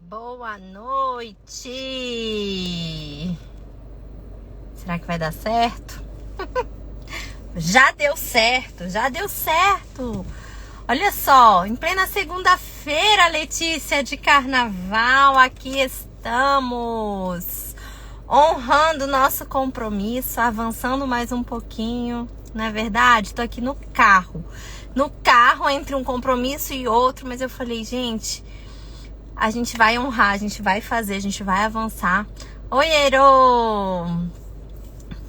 Boa noite! Será que vai dar certo? Já deu certo, já deu certo! Olha só, em plena segunda-feira, Letícia, de carnaval, aqui estamos! Honrando o nosso compromisso, avançando mais um pouquinho, não é verdade? Tô aqui no carro entre um compromisso e outro, mas eu falei, gente, a gente vai honrar, a gente vai fazer, a gente vai avançar. Oi, Ero!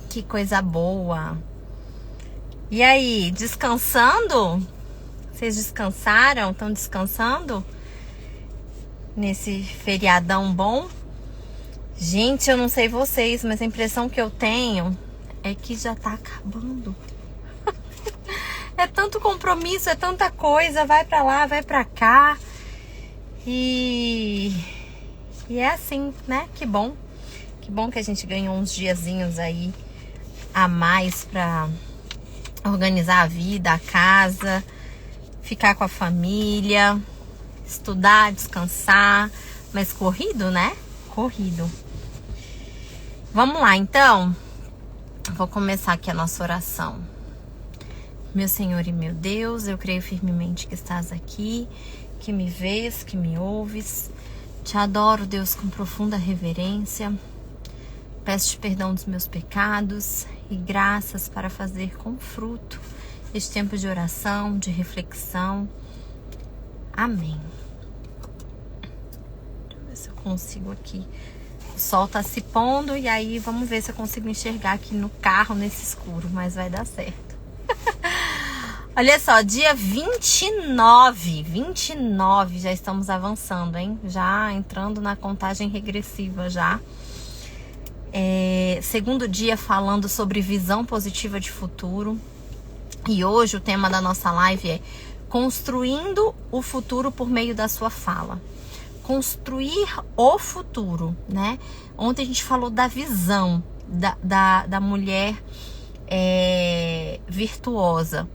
Que coisa boa! E aí, descansando? Vocês descansaram? Estão descansando? Nesse feriadão bom? Gente, eu não sei vocês, mas a impressão que eu tenho é que já tá acabando. É tanto compromisso, é tanta coisa, vai pra lá, vai pra cá. E é assim, né? Que bom que a gente ganhou uns diazinhos aí a mais pra organizar a vida, a casa, ficar com a família, estudar, descansar, mas corrido, né? Corrido. Vamos lá, então. Vou começar aqui a nossa oração. Meu Senhor e meu Deus, eu creio firmemente que estás aqui, que me vês, que me ouves. Te adoro, Deus, com profunda reverência. Peço-te perdão dos meus pecados e graças para fazer com fruto este tempo de oração, de reflexão. Amém. Deixa eu ver se eu consigo aqui. O sol tá se pondo e aí vamos ver se eu consigo enxergar aqui no carro, nesse escuro, mas vai dar certo. Olha só, dia 29, já estamos avançando, hein? Já entrando na contagem regressiva já. Segundo dia falando sobre visão positiva de futuro. E hoje o tema da nossa live é construindo o futuro por meio da sua fala. Construir o futuro, né? Ontem a gente falou da visão da mulher virtuosa.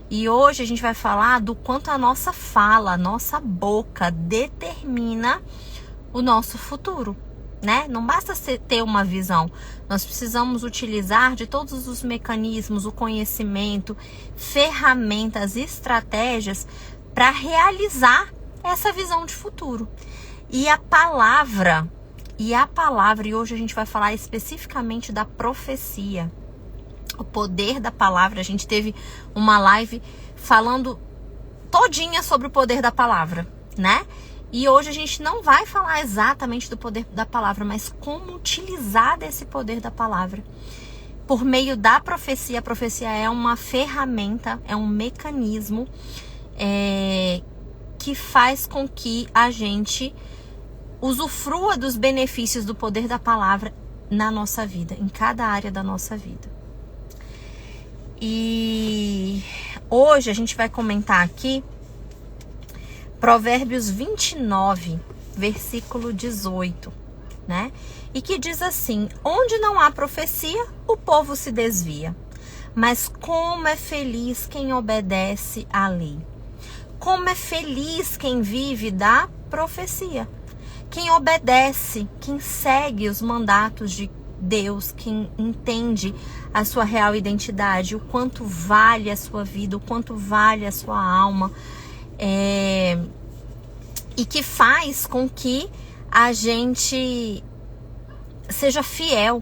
E hoje a gente vai falar do quanto a nossa fala, a nossa boca determina o nosso futuro, né? Não basta ter uma visão, nós precisamos utilizar de todos os mecanismos, o conhecimento, ferramentas, estratégias para realizar essa visão de futuro. E a palavra, e hoje a gente vai falar especificamente da profecia. O poder da palavra. A gente teve uma live falando todinha sobre o poder da palavra, né? E hoje a gente não vai falar exatamente do poder da palavra, mas como utilizar desse poder da palavra. Por meio da profecia. A profecia é uma ferramenta, é um mecanismo que faz com que a gente usufrua dos benefícios do poder da palavra na nossa vida, em cada área da nossa vida. E hoje a gente vai comentar aqui Provérbios 29, versículo 18, né? E que diz assim: onde não há profecia, o povo se desvia. Mas como é feliz quem obedece à lei. Como é feliz quem vive da profecia. Quem obedece, quem segue os mandatos de Deus, quem entende a sua real identidade, o quanto vale a sua vida, o quanto vale a sua alma, e que faz com que a gente seja fiel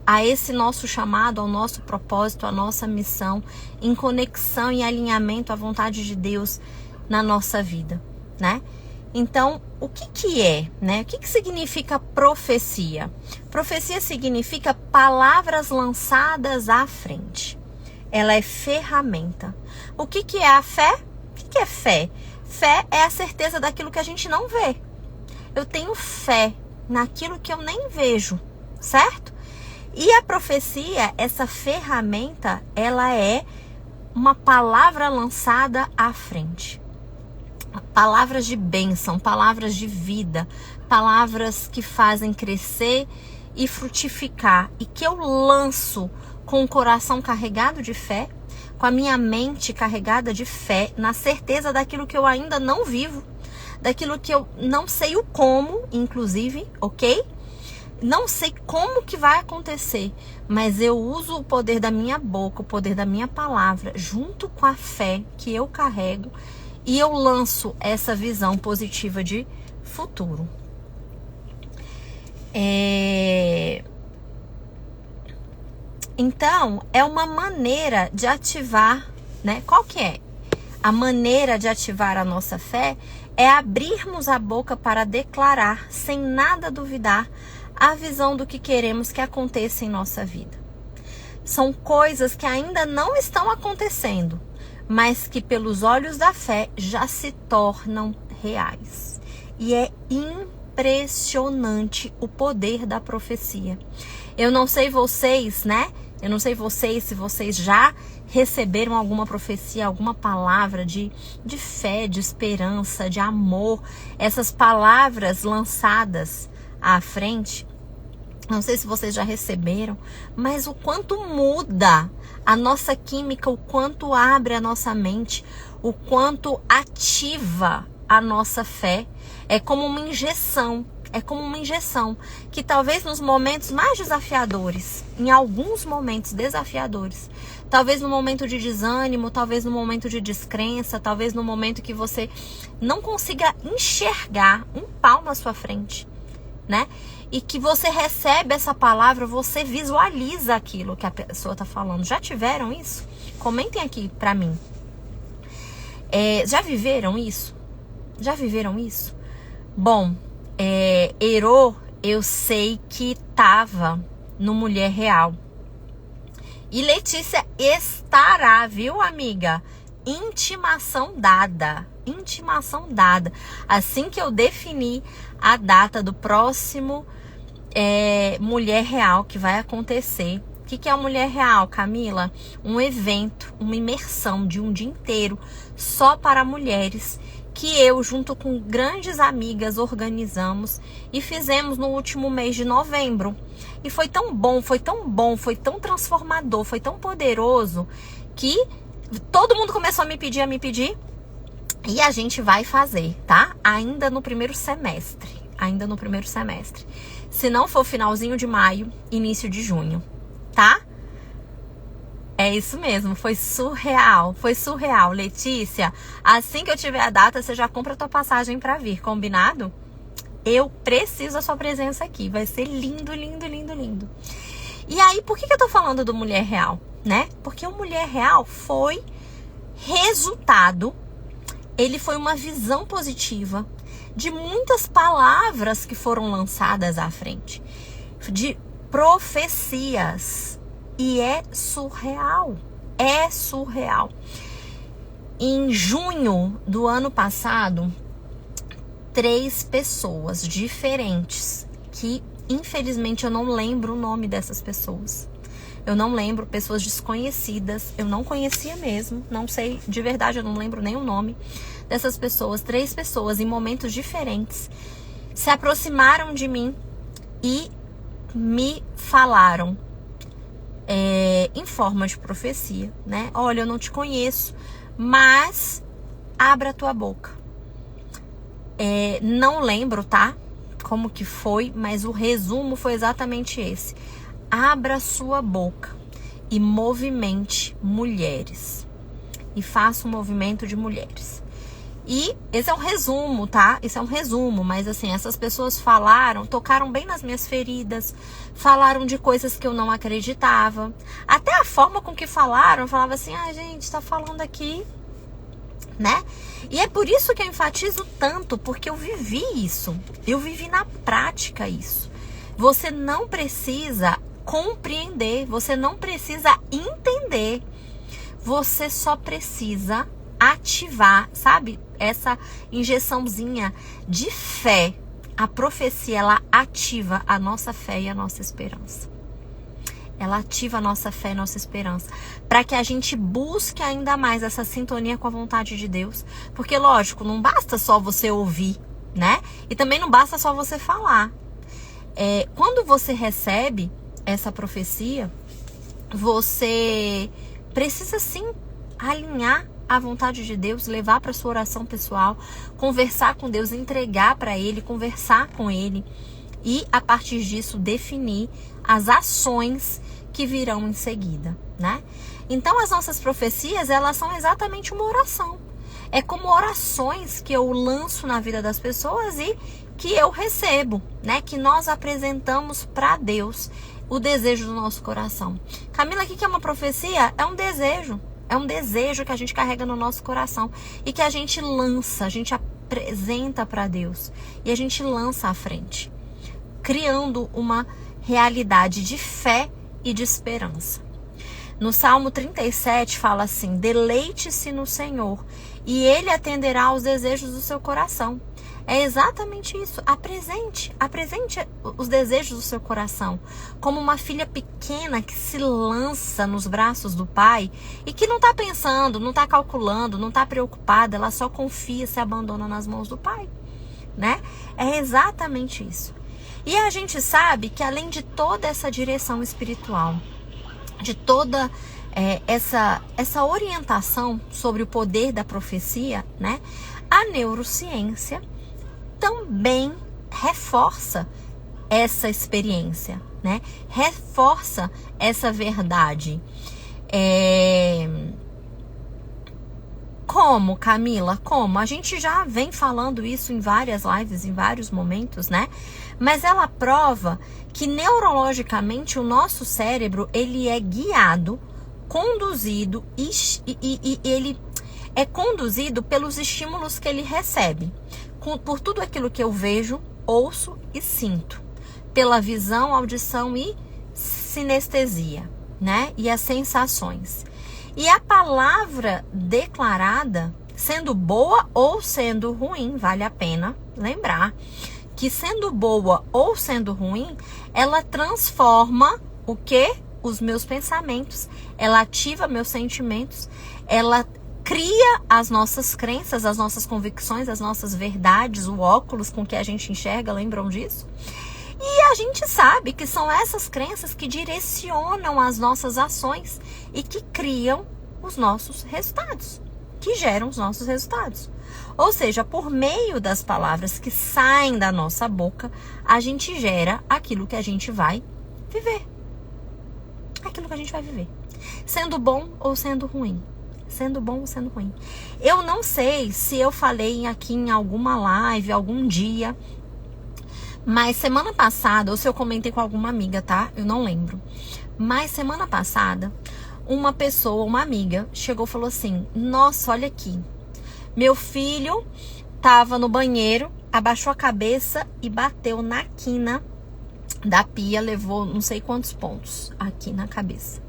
a esse nosso chamado, ao nosso propósito, à nossa missão, em conexão e alinhamento à vontade de Deus na nossa vida, né? Então, o que é, né? O que significa profecia? Profecia significa palavras lançadas à frente. Ela é ferramenta. O que é a fé? O que é fé? Fé é a certeza daquilo que a gente não vê. Eu tenho fé naquilo que eu nem vejo, certo? E a profecia, essa ferramenta, ela é uma palavra lançada à frente. Palavras de bênção, palavras de vida, palavras que fazem crescer e frutificar, e que eu lanço com o coração carregado de fé, com a minha mente carregada de fé, na certeza daquilo que eu ainda não vivo, daquilo que eu não sei o como, inclusive, ok? Não sei como que vai acontecer, mas eu uso o poder da minha boca, o poder da minha palavra, junto com a fé que eu carrego, e eu lanço essa visão positiva de futuro. Então, é uma maneira de ativar, né? Qual que é? A maneira de ativar a nossa fé é abrirmos a boca para declarar, sem nada duvidar, a visão do que queremos que aconteça em nossa vida. São coisas que ainda não estão acontecendo, mas que pelos olhos da fé já se tornam reais. E é impressionante o poder da profecia. Eu não sei vocês, né? Eu não sei vocês, se vocês já receberam alguma profecia, alguma palavra de fé, de esperança, de amor. Essas palavras lançadas à frente, não sei se vocês já receberam, mas o quanto muda a nossa química, o quanto abre a nossa mente, o quanto ativa a nossa fé. É como uma injeção. É como uma injeção que talvez nos momentos mais desafiadores, em alguns momentos desafiadores, talvez no momento de desânimo, talvez no momento de descrença, talvez no momento que você não consiga enxergar um pau na sua frente, né? E que você recebe essa palavra, você visualiza aquilo que a pessoa está falando. Já tiveram isso? Comentem aqui pra mim. Já viveram isso? Já viveram isso? Bom, Herô, eu sei que estava no Mulher Real. E Letícia estará, viu, amiga? Intimação dada. Intimação dada. Assim que eu definir a data do próximo Mulher Real que vai acontecer. O que é a Mulher Real, Camila? Um evento, uma imersão de um dia inteiro só para mulheres, que eu, junto com grandes amigas, organizamos e fizemos no último mês de novembro. E foi tão bom, foi tão transformador, foi tão poderoso, que todo mundo começou a me pedir, e a gente vai fazer, tá? Ainda no primeiro semestre. Se não for finalzinho de maio, início de junho, tá? É isso mesmo, foi surreal, Letícia. Assim que eu tiver a data, você já compra a tua passagem pra vir, combinado? Eu preciso da sua presença aqui, vai ser lindo, lindo, lindo, lindo. E aí, por que eu tô falando do Mulher Real, né? Porque o Mulher Real foi resultado, ele foi uma visão positiva de muitas palavras que foram lançadas à frente, de profecias. E é surreal. Em junho do ano passado, 3 pessoas diferentes, que infelizmente eu não lembro o nome dessas pessoas. Eu não lembro, pessoas desconhecidas, eu não conhecia mesmo, não sei, de verdade eu não lembro nem o nome dessas pessoas. 3 pessoas em momentos diferentes se aproximaram de mim e me falaram em forma de profecia, né? Olha, eu não te conheço, mas abra a tua boca. Não lembro, tá? Como que foi, mas o resumo foi exatamente esse. Abra a sua boca e movimente mulheres. E faça um movimento de mulheres. E esse é um resumo, tá? Esse é um resumo, mas assim, essas pessoas falaram, tocaram bem nas minhas feridas, falaram de coisas que eu não acreditava. Até a forma com que falaram, eu falava assim, gente, tá falando aqui, né? E é por isso que eu enfatizo tanto, porque eu vivi isso. Eu vivi na prática isso. Você não precisa compreender, você não precisa entender. Você só precisa ativar, sabe? Essa injeçãozinha de fé. A profecia, ela ativa a nossa fé e a nossa esperança. Ela ativa a nossa fé e a nossa esperança. Para que a gente busque ainda mais essa sintonia com a vontade de Deus. Porque, lógico, não basta só você ouvir, né? E também não basta só você falar. Quando você recebe essa profecia, você precisa sim alinhar a vontade de Deus, levar para sua oração pessoal, conversar com Deus, entregar para Ele, conversar com Ele e, a partir disso, definir as ações que virão em seguida, né? Então, as nossas profecias, elas são exatamente uma oração. É como orações que eu lanço na vida das pessoas e que eu recebo, né? Que nós apresentamos para Deus o desejo do nosso coração. Camila, o que é uma profecia? É um desejo. É um desejo que a gente carrega no nosso coração e que a gente lança, a gente apresenta para Deus e a gente lança à frente, criando uma realidade de fé e de esperança. No Salmo 37 fala assim: deleite-se no Senhor e Ele atenderá aos desejos do seu coração. É exatamente isso. Apresente os desejos do seu coração. Como uma filha pequena que se lança nos braços do pai e que não está pensando, não está calculando, não está preocupada, ela só confia, se abandona nas mãos do pai, né? É exatamente isso. E a gente sabe que além de toda essa direção espiritual, de toda essa orientação sobre o poder da profecia, né? A neurociência também reforça essa experiência, né? Reforça essa verdade. Como, Camila? Como? A gente já vem falando isso em várias lives, em vários momentos, né? Mas ela prova que neurologicamente o nosso cérebro, ele é guiado, conduzido e ele é conduzido pelos estímulos que ele recebe. Por tudo aquilo que eu vejo, ouço e sinto. Pela visão, audição e sinestesia, né? E as sensações. E a palavra declarada, sendo boa ou sendo ruim, vale a pena lembrar que sendo boa ou sendo ruim, ela transforma o quê? Os meus pensamentos. Ela ativa meus sentimentos. Ela cria as nossas crenças, as nossas convicções, as nossas verdades, o óculos com que a gente enxerga, lembram disso? E a gente sabe que são essas crenças que direcionam as nossas ações e que criam os nossos resultados, que geram os nossos resultados. Ou seja, por meio das palavras que saem da nossa boca, a gente gera aquilo que a gente vai viver. Aquilo que a gente vai viver. Sendo bom ou sendo ruim. Sendo bom ou sendo ruim. Eu não sei se eu falei aqui em alguma live, algum dia, mas semana passada, ou se eu comentei com alguma amiga, tá? Eu não lembro. Mas semana passada, uma pessoa, uma amiga, chegou e falou assim: nossa, olha aqui. Meu filho tava no banheiro, abaixou a cabeça e bateu na quina da pia, levou não sei quantos pontos aqui na cabeça.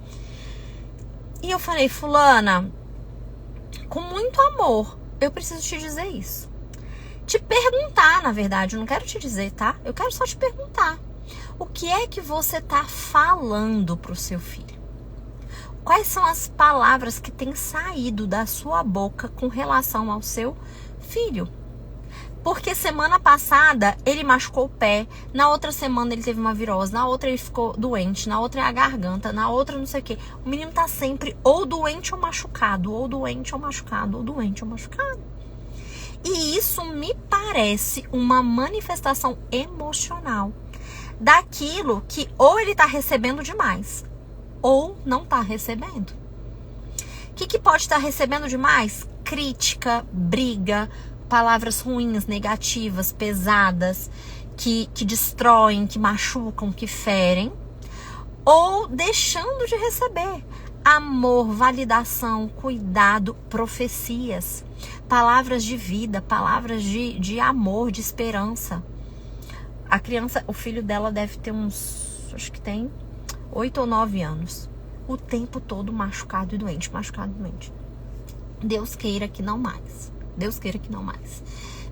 E eu falei: fulana, com muito amor, eu preciso te dizer isso. Te perguntar, na verdade, eu não quero te dizer, tá? Eu quero só te perguntar. O que é que você tá falando pro seu filho? Quais são as palavras que têm saído da sua boca com relação ao seu filho? Porque semana passada ele machucou o pé, na outra semana ele teve uma virose, na outra ele ficou doente, na outra é a garganta, na outra não sei o quê. O menino tá sempre ou doente ou machucado, ou doente ou machucado, ou doente ou machucado. E isso me parece uma manifestação emocional daquilo que ou ele tá recebendo demais, ou não tá recebendo. O que pode estar recebendo demais? Crítica, briga, palavras ruins, negativas, pesadas, que destroem, que machucam, que ferem. Ou deixando de receber amor, validação, cuidado, profecias, palavras de vida, palavras de amor, de esperança. A criança, o filho dela deve ter acho que tem 8 ou 9 anos. O tempo todo machucado e doente, machucado e doente. Deus queira que não mais. Deus queira que não mais,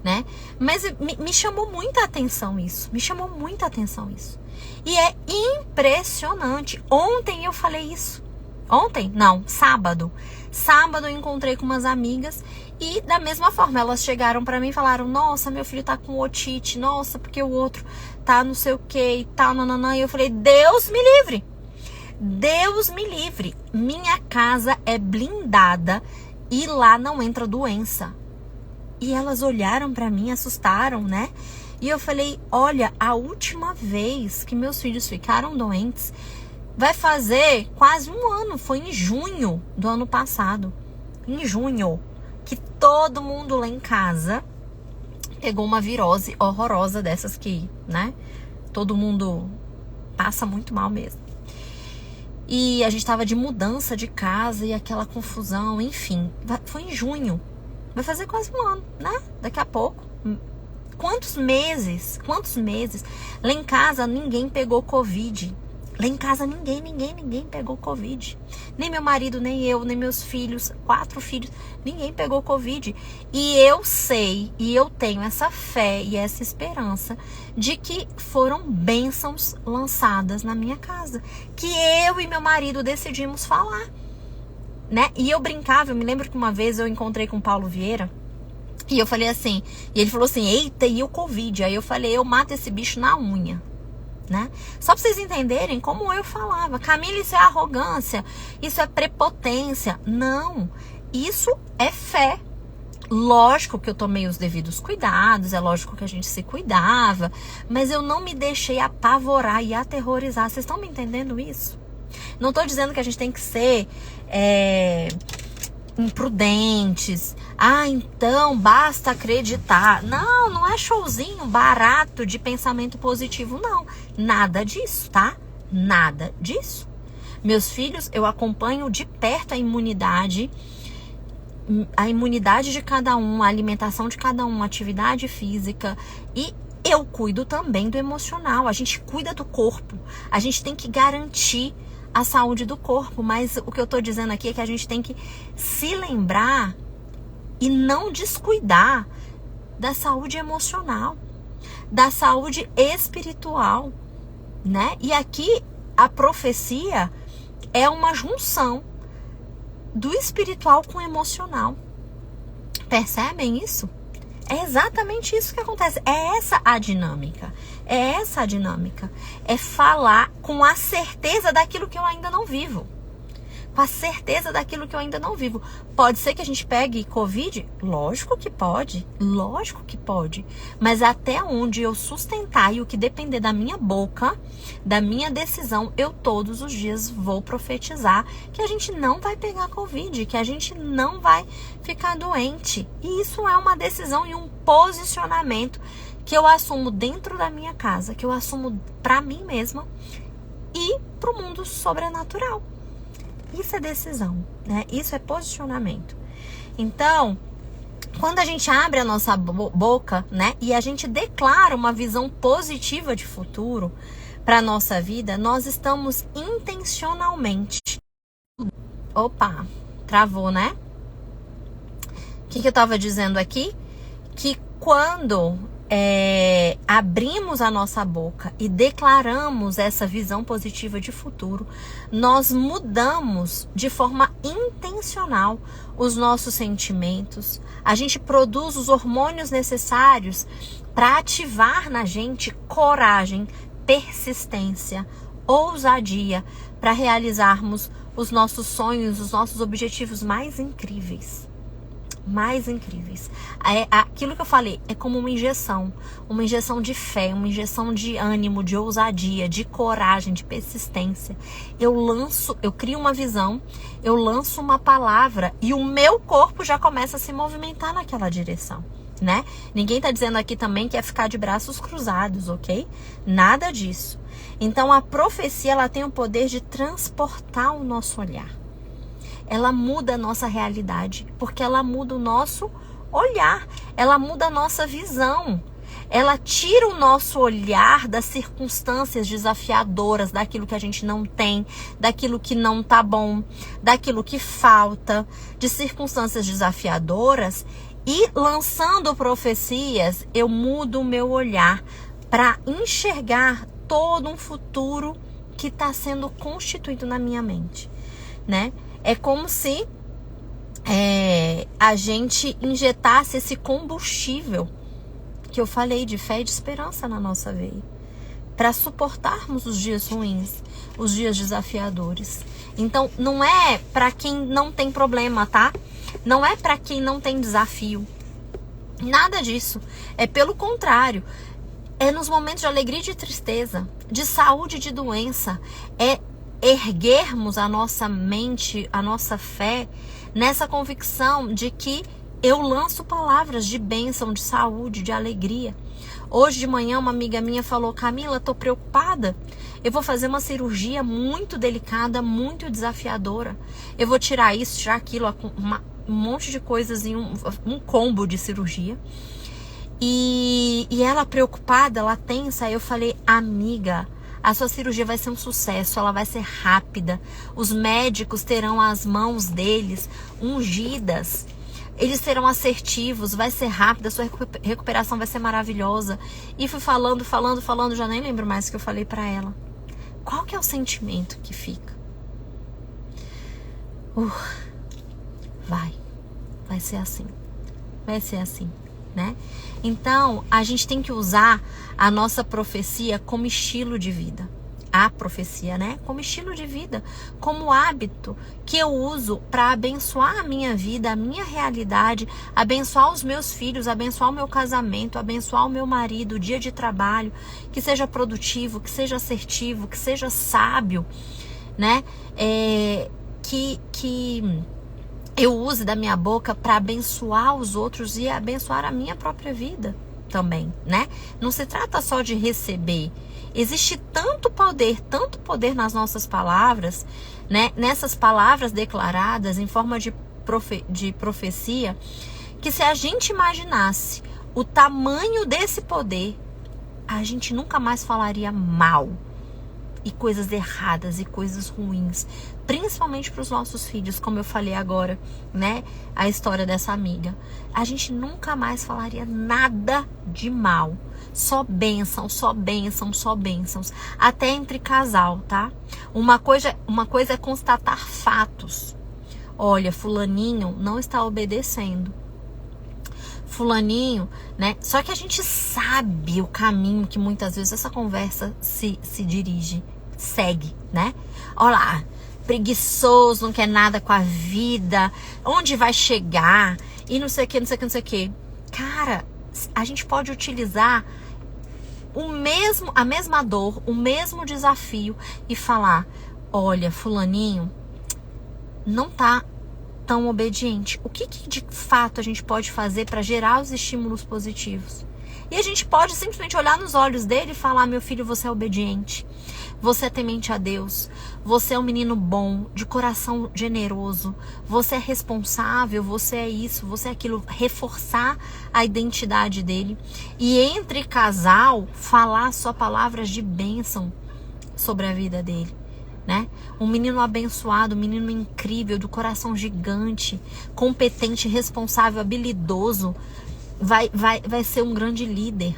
né? Mas me chamou muita atenção isso. Me chamou muita atenção isso. E é impressionante. Ontem eu falei isso. Ontem? Não, sábado. Sábado eu encontrei com umas amigas e da mesma forma elas chegaram pra mim e falaram: nossa, meu filho tá com otite, nossa, porque o outro tá não sei o que e tal, nananã. E eu falei: Deus me livre. Deus me livre. Minha casa é blindada e lá não entra doença. E elas olharam pra mim, assustaram, né? E eu falei, olha, a última vez que meus filhos ficaram doentes, vai fazer quase um ano, foi em junho do ano passado. Em junho, que todo mundo lá em casa pegou uma virose horrorosa dessas que, né? Todo mundo passa muito mal mesmo. E a gente tava de mudança de casa e aquela confusão, enfim. Foi em junho. Vai fazer quase um ano, né? Daqui a pouco. Quantos meses? Lá em casa ninguém pegou Covid. Lá em casa ninguém pegou Covid. Nem meu marido, nem eu, nem meus filhos, 4 filhos, ninguém pegou Covid. E eu sei, e eu tenho essa fé e essa esperança de que foram bênçãos lançadas na minha casa. Que eu e meu marido decidimos falar, né? E eu brincava, eu me lembro que uma vez eu encontrei com o Paulo Vieira, e eu falei assim, e ele falou assim, eita, e o Covid? Aí eu falei, eu mato esse bicho na unha. Né? Só pra vocês entenderem como eu falava. Camila, isso é arrogância, isso é prepotência. Não, isso é fé. Lógico que eu tomei os devidos cuidados, é lógico que a gente se cuidava, mas eu não me deixei apavorar e aterrorizar. Vocês estão me entendendo isso? Não tô dizendo que a gente tem que ser imprudentes. Ah, então basta acreditar. Não, não é showzinho barato de pensamento positivo, não. Nada disso, tá? Nada disso. Meus filhos, eu acompanho de perto a imunidade de cada um, a alimentação de cada um, a atividade física, e eu cuido também do emocional. A gente cuida do corpo. A gente tem que garantir a saúde do corpo, mas o que eu tô dizendo aqui é que a gente tem que se lembrar e não descuidar da saúde emocional, da saúde espiritual, né? E aqui a profecia é uma junção do espiritual com o emocional. Percebem isso? É exatamente isso que acontece. É essa a dinâmica. É falar com a certeza daquilo que eu ainda não vivo. Com a certeza daquilo que eu ainda não vivo. Pode ser que a gente pegue Covid? Lógico que pode. Mas até onde eu sustentar e o que depender da minha boca, da minha decisão, eu todos os dias vou profetizar que a gente não vai pegar Covid, que a gente não vai ficar doente. E isso é uma decisão e um posicionamento que eu assumo dentro da minha casa, que eu assumo para mim mesma e para o mundo sobrenatural. Isso é decisão, né? Isso é posicionamento. Então, quando a gente abre a nossa boca, né, e a gente declara uma visão positiva de futuro para nossa vida, nós estamos intencionalmente. Opa, travou, né? O que eu estava dizendo aqui? Que quando abrimos a nossa boca e declaramos essa visão positiva de futuro, nós mudamos de forma intencional os nossos sentimentos, a gente produz os hormônios necessários para ativar na gente coragem, persistência, ousadia para realizarmos os nossos sonhos, os nossos objetivos mais incríveis. Aquilo que eu falei é como uma injeção de fé, uma injeção de ânimo, de ousadia, de coragem, de persistência. Eu crio uma visão, eu lanço uma palavra e o meu corpo já começa a se movimentar naquela direção, né? Ninguém tá dizendo aqui também que é ficar de braços cruzados, ok? Nada disso. Então a profecia, ela tem o poder de transportar o nosso olhar. Ela muda a nossa realidade, porque ela muda o nosso olhar, ela muda a nossa visão. Ela tira o nosso olhar das circunstâncias desafiadoras, daquilo que a gente não tem, daquilo que não tá bom, daquilo que falta, de circunstâncias desafiadoras, e lançando profecias, eu mudo o meu olhar para enxergar todo um futuro que está sendo constituído na minha mente, né? É como se a gente injetasse esse combustível que eu falei de fé e de esperança na nossa veia. para suportarmos os dias ruins, os dias desafiadores. Então, não é para quem não tem problema, tá? Não é para quem não tem desafio. Nada disso. É pelo contrário. É nos momentos de alegria e de tristeza, de saúde e de doença. É erguermos a nossa mente, a nossa fé, nessa convicção de que eu lanço palavras de bênção, de saúde, de alegria. Hoje de manhã uma amiga minha falou: Camila, tô preocupada. Eu vou fazer uma cirurgia muito delicada, muito desafiadora. Eu vou tirar isso, tirar aquilo, um monte de coisas em um combo de cirurgia. E ela preocupada, ela tensa. Aí eu falei: amiga, a sua cirurgia vai ser um sucesso, ela vai ser rápida. Os médicos terão as mãos deles ungidas. Eles serão assertivos, vai ser rápida, a sua recuperação vai ser maravilhosa. E fui falando, já nem lembro mais o que eu falei pra ela. Qual que é o sentimento que fica? Vai ser assim. Vai ser assim, né? Então, a gente tem que usar a nossa profecia como estilo de vida. A profecia, né? Como estilo de vida, como hábito que eu uso para abençoar a minha vida, a minha realidade, abençoar os meus filhos, abençoar o meu casamento, abençoar o meu marido, o dia de trabalho, que seja produtivo, que seja assertivo, que seja sábio, né? Que eu use da minha boca para abençoar os outros e abençoar a minha própria vida também, né? Não se trata só de receber. Existe tanto poder nas nossas palavras, né? Nessas palavras declaradas em forma de profecia, que se a gente imaginasse o tamanho desse poder, a gente nunca mais falaria mal e coisas erradas e coisas ruins, principalmente para os nossos filhos, como eu falei agora, né? A história dessa amiga. A gente nunca mais falaria nada de mal. Só bênção, só bênção, só bênçãos. Até entre casal, tá? Uma coisa é constatar fatos. Olha, fulaninho não está obedecendo. Fulaninho, né? Só que a gente sabe o caminho que muitas vezes essa conversa se dirige, segue, né? Olha lá, preguiçoso, não quer nada com a vida, onde vai chegar, e não sei o que, não sei o que, não sei o que. Cara, a gente pode utilizar a mesma dor, o mesmo desafio e falar: olha, fulaninho não tá tão obediente. O que de fato a gente pode fazer para gerar os estímulos positivos? E a gente pode simplesmente olhar nos olhos dele e falar: meu filho, você é obediente, você é temente a Deus, você é um menino bom, de coração generoso, você é responsável, você é isso, você é aquilo. Reforçar a identidade dele. E entre casal, falar só palavras de bênção sobre a vida dele, né? Um menino abençoado, um menino incrível, do coração gigante, competente, responsável, habilidoso, vai ser um grande líder.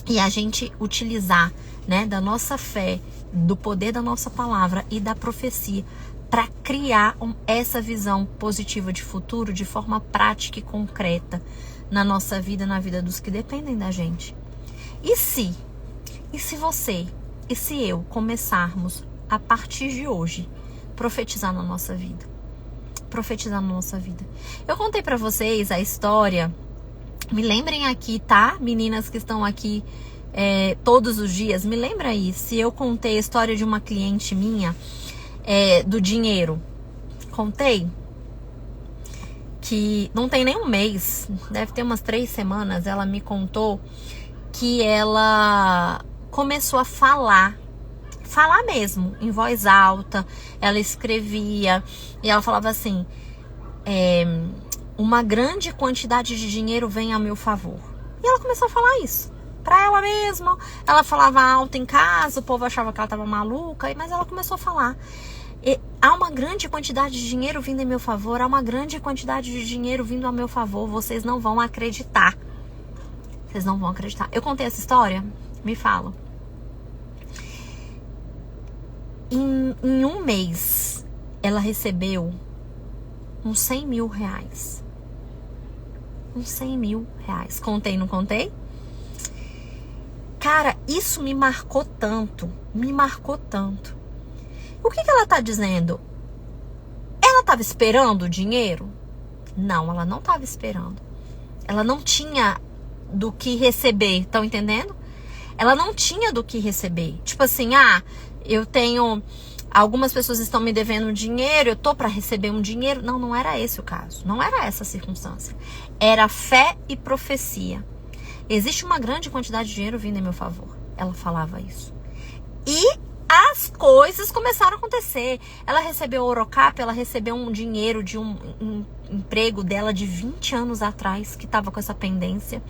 E a gente utilizar, né, da nossa fé, do poder da nossa palavra e da profecia para criar essa visão positiva de futuro de forma prática e concreta na nossa vida, na vida dos que dependem da gente. E se você e se eu começarmos a partir de hoje profetizar na nossa vida? Profetizar na nossa vida. Eu contei para vocês a história. Me lembrem aqui, tá? Meninas que estão aqui todos os dias, me lembra aí se eu contei a história de uma cliente minha do dinheiro. Contei? Que não tem nem um mês, deve ter umas 3 semanas, ela me contou que ela começou a falar mesmo, em voz alta. Ela escrevia e ela falava assim: uma grande quantidade de dinheiro vem a meu favor. E ela começou a falar isso pra ela mesma. Ela falava alto em casa, o povo achava que ela tava maluca, mas ela começou a falar: há uma grande quantidade de dinheiro vindo em meu favor, há uma grande quantidade de dinheiro vindo a meu favor, vocês não vão acreditar. Vocês não vão acreditar. Eu contei essa história? Me fala. Em um mês, ela recebeu uns 100 mil reais. Uns 100 mil reais. Contei, não contei? Cara, isso me marcou tanto. Me marcou tanto. O que ela tá dizendo? Ela estava esperando o dinheiro? Não, ela não estava esperando. Ela não tinha do que receber, estão entendendo? Ela não tinha do que receber. Tipo assim, eu tenho... Algumas pessoas estão me devendo dinheiro, eu tô para receber um dinheiro. Não, não era esse o caso. Não era essa a circunstância. Era fé e profecia. Existe uma grande quantidade de dinheiro vindo em meu favor. Ela falava isso. E as coisas começaram a acontecer. Ela recebeu o Orocap, ela recebeu um dinheiro de um emprego dela de 20 anos atrás, que estava com essa pendência.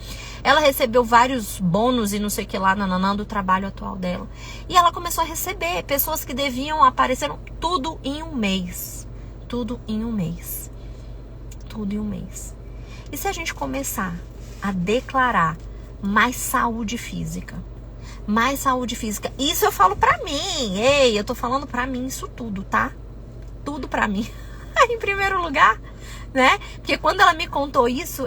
Ela recebeu vários bônus e não sei o que lá, do trabalho atual dela. E ela começou a receber. Pessoas que deviam apareceram tudo em um mês. Tudo em um mês. Tudo em um mês. E se a gente começar a declarar mais saúde física? Mais saúde física. Isso eu falo pra mim. Ei, eu tô falando pra mim isso tudo, tá? Tudo pra mim. Em primeiro lugar, né? Porque quando ela me contou isso,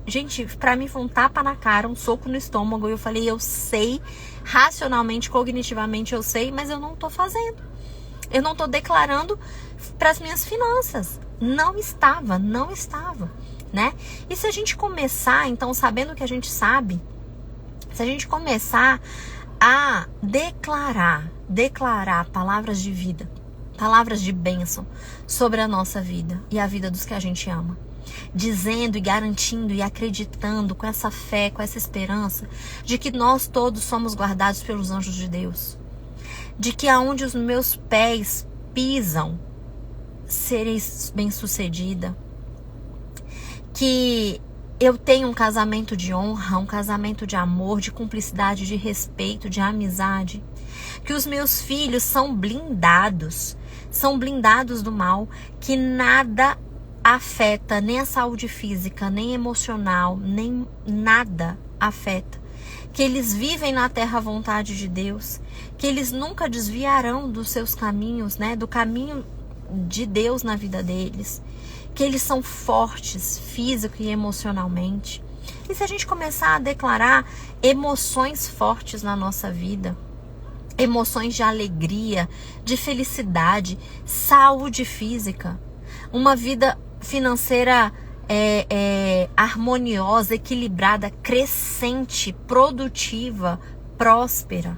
gente, pra mim foi um tapa na cara, um soco no estômago. Eu falei, eu sei, racionalmente, cognitivamente eu sei, mas eu não tô fazendo. Eu não tô declarando pras minhas finanças. Não estava, né? E se a gente começar, então, sabendo o que a gente sabe, se a gente começar a declarar palavras de vida, palavras de bênção sobre a nossa vida e a vida dos que a gente ama, dizendo e garantindo e acreditando com essa fé, com essa esperança de que nós todos somos guardados pelos anjos de Deus, de que aonde os meus pés pisam, serei bem-sucedida, que eu tenho um casamento de honra, um casamento de amor, de cumplicidade, de respeito, de amizade. Que os meus filhos são blindados do mal, que nada afeta, nem a saúde física, nem emocional, nem nada afeta. Que eles vivem na terra à vontade de Deus, que eles nunca desviarão dos seus caminhos, né, do caminho de Deus na vida deles. Que eles são fortes físico e emocionalmente. E se a gente começar a declarar emoções fortes na nossa vida, emoções de alegria, de felicidade, saúde física, uma vida financeira harmoniosa, equilibrada, crescente, produtiva, próspera.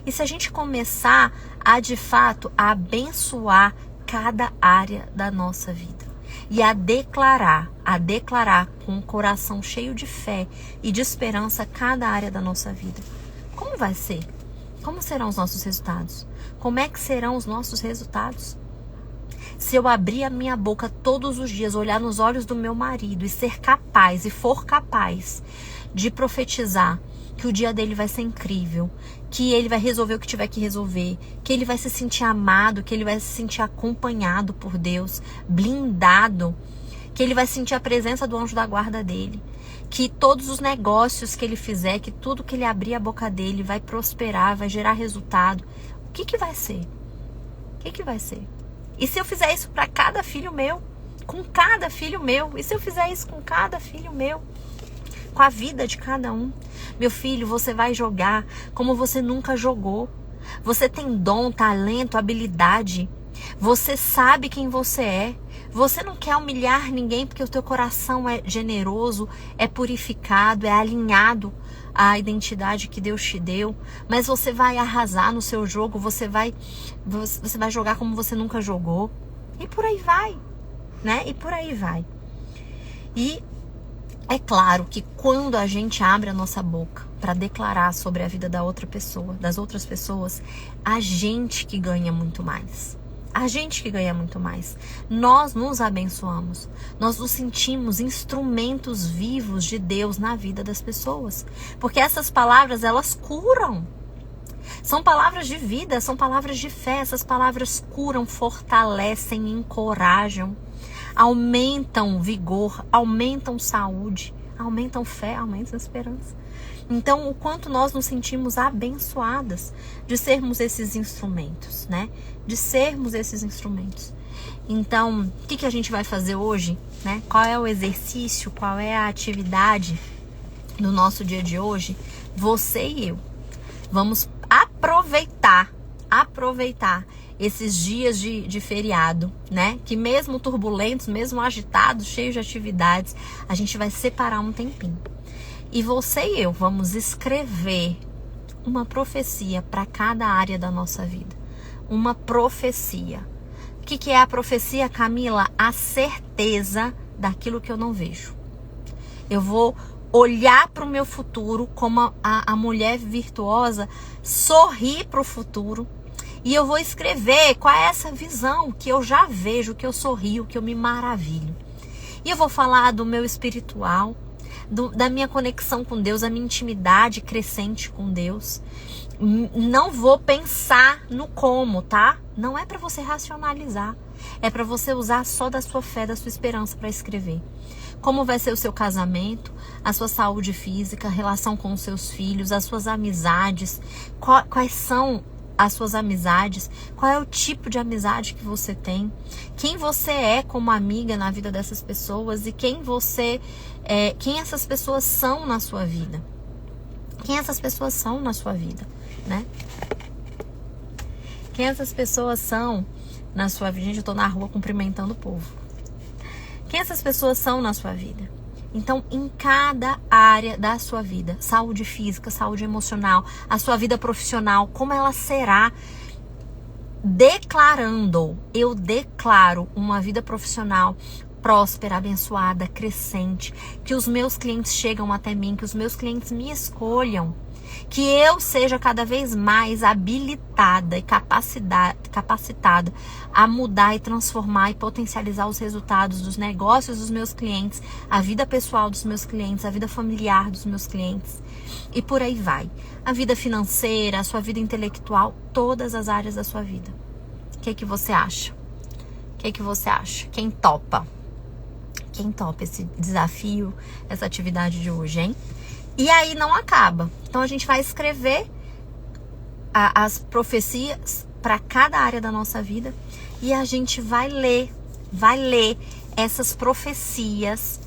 E se a gente começar a, de fato, a abençoar cada área da nossa vida. E a declarar com um coração cheio de fé e de esperança cada área da nossa vida. Como vai ser? Como serão os nossos resultados? Como é que serão os nossos resultados? Se eu abrir a minha boca todos os dias, olhar nos olhos do meu marido e ser capaz, e for capaz de profetizar que o dia dele vai ser incrível, que ele vai resolver o que tiver que resolver, que ele vai se sentir amado, que ele vai se sentir acompanhado por Deus, blindado, que ele vai sentir a presença do anjo da guarda dele, que todos os negócios que ele fizer, que tudo que ele abrir a boca dele vai prosperar, vai gerar resultado. O que vai ser? O que vai ser? E se eu fizer isso para cada filho meu? Com cada filho meu? E se eu fizer isso com cada filho meu? Com a vida de cada um? Meu filho, você vai jogar como você nunca jogou. Você tem dom, talento, habilidade. Você sabe quem você é. Você não quer humilhar ninguém porque o teu coração é generoso, é purificado, é alinhado à identidade que Deus te deu. Mas você vai arrasar no seu jogo, você vai jogar como você nunca jogou. E por aí vai, né? E por aí vai. E é claro que quando a gente abre a nossa boca para declarar sobre a vida da outra pessoa, das outras pessoas, a gente que ganha muito mais. A gente que ganha muito mais. Nós nos abençoamos. Nós nos sentimos instrumentos vivos de Deus na vida das pessoas. Porque essas palavras, elas curam. São palavras de vida, são palavras de fé. Essas palavras curam, fortalecem, encorajam, aumentam vigor, aumentam saúde, aumentam fé, aumentam esperança. Então, o quanto nós nos sentimos abençoadas de sermos esses instrumentos, né? De sermos esses instrumentos. Então, o que a gente vai fazer hoje, né? Qual é o exercício, qual é a atividade do nosso dia de hoje? Você e eu. Vamos aproveitar esses dias de feriado, né? Que mesmo turbulentos, mesmo agitados, cheios de atividades, a gente vai separar um tempinho. E você e eu vamos escrever uma profecia para cada área da nossa vida. Uma profecia. O que é a profecia, Camila? A certeza daquilo que eu não vejo. Eu vou olhar para o meu futuro como a mulher virtuosa, sorrir para o futuro. E eu vou escrever qual é essa visão que eu já vejo, que eu sorrio, que eu me maravilho. E eu vou falar do meu espiritual, da minha conexão com Deus, a minha intimidade crescente com Deus. Não vou pensar no como, tá? Não é para você racionalizar. É para você usar só da sua fé, da sua esperança para escrever. Como vai ser o seu casamento, a sua saúde física, a relação com os seus filhos, as suas amizades. Quais são as suas amizades? Qual é o tipo de amizade que você tem? Quem você é como amiga na vida dessas pessoas e quem essas pessoas são na sua vida? Quem essas pessoas são na sua vida, né? Quem essas pessoas são na sua vida? Gente, eu tô na rua cumprimentando o povo. Quem essas pessoas são na sua vida? Então, em cada área da sua vida, saúde física, saúde emocional, a sua vida profissional, como ela será, eu declaro uma vida profissional próspera, abençoada, crescente, que os meus clientes chegam até mim, que os meus clientes me escolham, que eu seja cada vez mais habilitada e capacitada a mudar e transformar e potencializar os resultados dos negócios dos meus clientes, a vida pessoal dos meus clientes, a vida familiar dos meus clientes e por aí vai. A vida financeira, a sua vida intelectual, todas as áreas da sua vida. O que você acha? O que você acha? Quem topa? Quem topa esse desafio, essa atividade de hoje, hein? E aí não acaba. Então a gente vai escrever as profecias para cada área da nossa vida e a gente vai ler essas profecias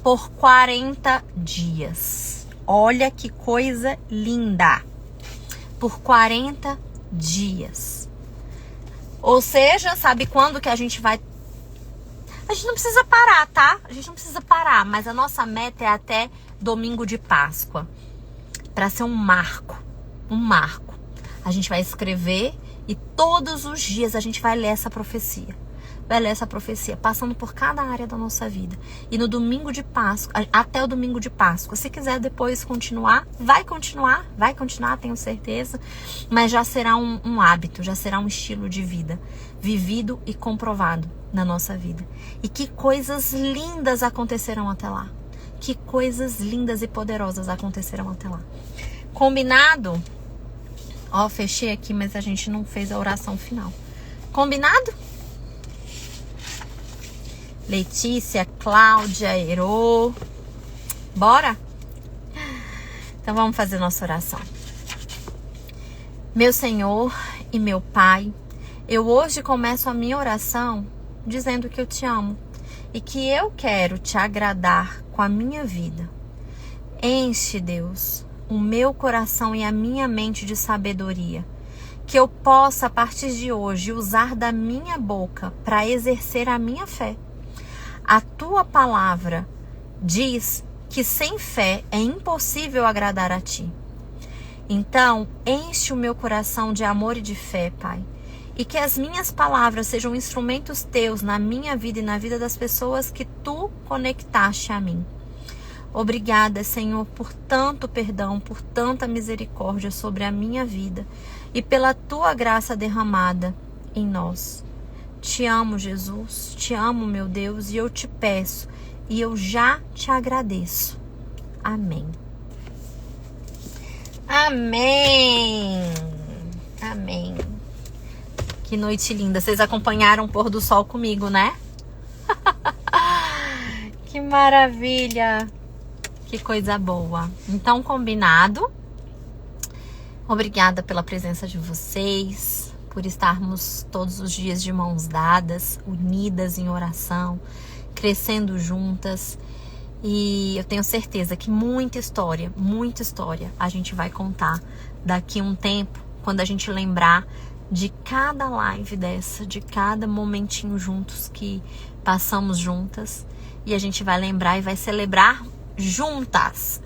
por 40 dias. Olha que coisa linda! Por 40 dias. Ou seja, sabe quando que a gente vai... A gente não precisa parar, tá? A gente não precisa parar, mas a nossa meta é até domingo de Páscoa, para ser um marco. A gente vai escrever e todos os dias a gente vai ler essa profecia. Passando por cada área da nossa vida. E no domingo de Páscoa, até o domingo de Páscoa, se quiser depois continuar, vai continuar, tenho certeza. Mas já será um hábito, já será um estilo de vida, vivido e comprovado na nossa vida. E que coisas lindas acontecerão até lá. Que coisas lindas e poderosas acontecerão até lá. Combinado? Ó, fechei aqui, mas a gente não fez a oração final. Combinado? Letícia, Cláudia, Herô. Bora? Então vamos fazer nossa oração. Meu Senhor e meu Pai, eu hoje começo a minha oração dizendo que eu te amo e que eu quero te agradar com a minha vida. Enche, Deus, o meu coração e a minha mente de sabedoria, que eu possa, a partir de hoje, usar da minha boca para exercer a minha fé. A tua palavra diz que sem fé é impossível agradar a ti. Então, enche o meu coração de amor e de fé, Pai, e que as minhas palavras sejam instrumentos teus na minha vida e na vida das pessoas que tu conectaste a mim. Obrigada, Senhor, por tanto perdão, por tanta misericórdia sobre a minha vida e pela tua graça derramada em nós. Te amo, Jesus, te amo, meu Deus, e eu te peço e eu já te agradeço. Amém. Amém. Amém. Que noite linda. Vocês acompanharam o pôr do sol comigo, né? Que maravilha. Que coisa boa. Então, combinado. Obrigada pela presença de vocês, por estarmos todos os dias de mãos dadas, unidas em oração, crescendo juntas. E eu tenho certeza que muita história a gente vai contar daqui a um tempo, quando a gente lembrar de cada live dessa, de cada momentinho juntos que passamos juntas. E a gente vai lembrar e vai celebrar juntas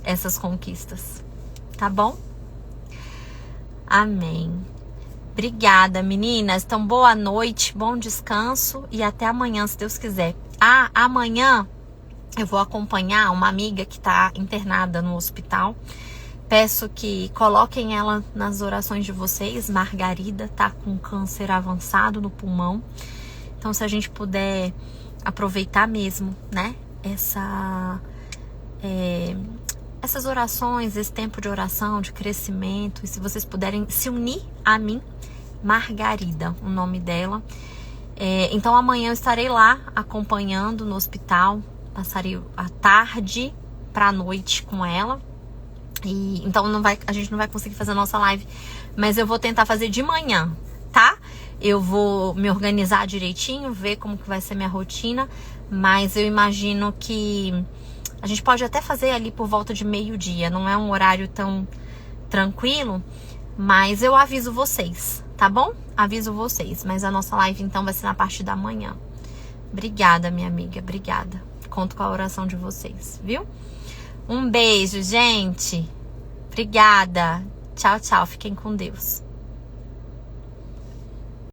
essas conquistas. Tá bom? Amém. Obrigada, meninas. Então, boa noite, bom descanso e até amanhã, se Deus quiser. Amanhã eu vou acompanhar uma amiga que está internada no hospital. Peço que coloquem ela nas orações de vocês. Margarida tá com câncer avançado no pulmão. Então, se a gente puder aproveitar mesmo, né? Essas orações, esse tempo de oração, de crescimento. E se vocês puderem se unir a mim, Margarida, o nome dela. Então amanhã eu estarei lá acompanhando no hospital. Passarei a tarde pra noite com ela. E então a gente não vai conseguir fazer a nossa live, mas eu vou tentar fazer de manhã, tá? Eu vou me organizar direitinho, ver como que vai ser minha rotina, mas eu imagino que a gente pode até fazer ali por volta de meio-dia. Não é um horário tão tranquilo, mas eu aviso vocês, tá bom? Aviso vocês, mas a nossa live então vai ser na parte da manhã. Obrigada, minha amiga, obrigada. Conto com a oração de vocês, viu? Um beijo, gente. Obrigada. Tchau, tchau. Fiquem com Deus.